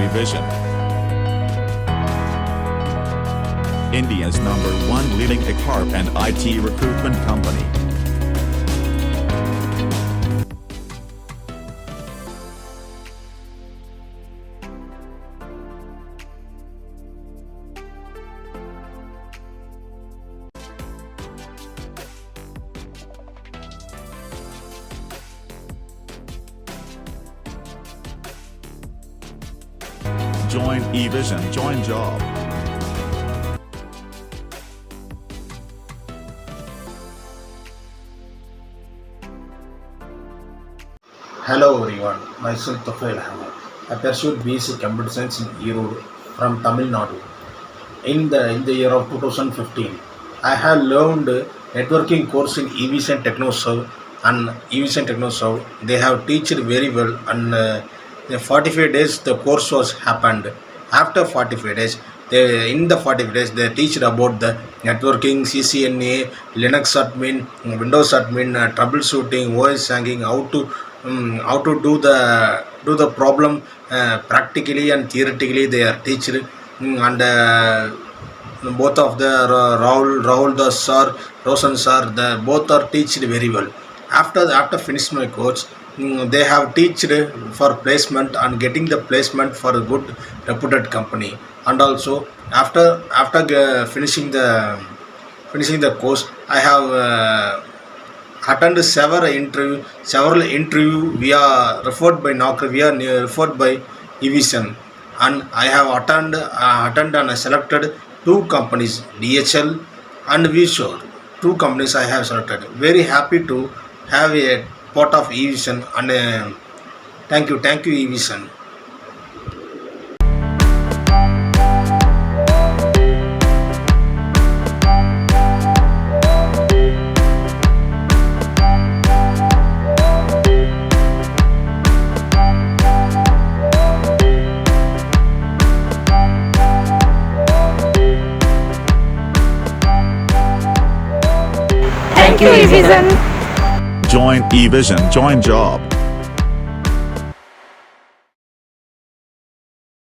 Evision, India's #1 leading HR and IT recruitment company. Join Evision, join job. Hello everyone, myself Thufyl Ahmadh. I pursued B.Sc Computer Science in Erode from Tamilnadu. In the year of 2015, I have learned networking course in Evision TechnoServe and Evision TechnoServe. They have taught very well, and the 45 days the course was happened. After 45 days, in the 45 days they teach about the networking, CCNA, Linux admin, Windows admin, troubleshooting, OS hanging, how to do the problem practically and theoretically. They are teached, and both of the Rahul the sir, Roshan sir, the both are teached very well. After finish my course, they have teached for placement and getting the placement for a good reputed company. And also after finishing the course, I have attended several interview via referred by Naukri, referred by Evision, and I have attended and selected two companies, DHL and VSure. Two companies I have selected. Very happy to have a part of Evision, and thank you Evision. Thank you, Evision. Join Evision, join job.